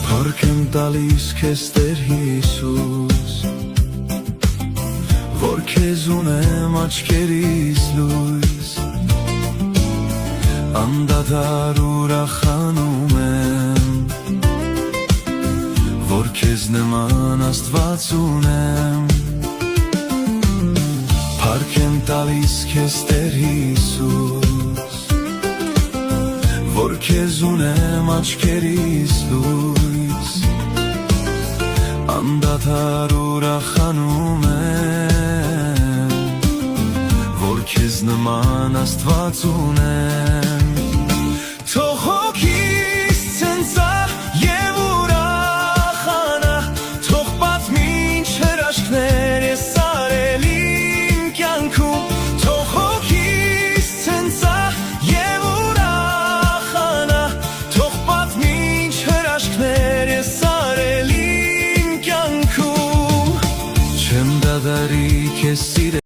Փառք եմ տալիս քեզ Տեր Հիսուս, որ քեզ ունեմ աչքերիս լույս, անդադար ուրախանում եմ, որ քեզ նման Աստված ունեմ։ Փառք եմ տալիս քեզ Տեր Հիսուս, որ քեզ ունեմ աչքերիս լույս, անդադար ուրախանում եմ, որ քեզ նման Աստված ունեմ։ Թող հոգիս ցնծա և ուրախանա, թող պատմի ինչ հրաշքներ ես արել իմ կյանքում, թող հոգիս ցնծա և ուրախանա, թող պատմի ինչ հրաշքներ ես արել իմ կյանքում, չեմ դադարի քեզ սիրել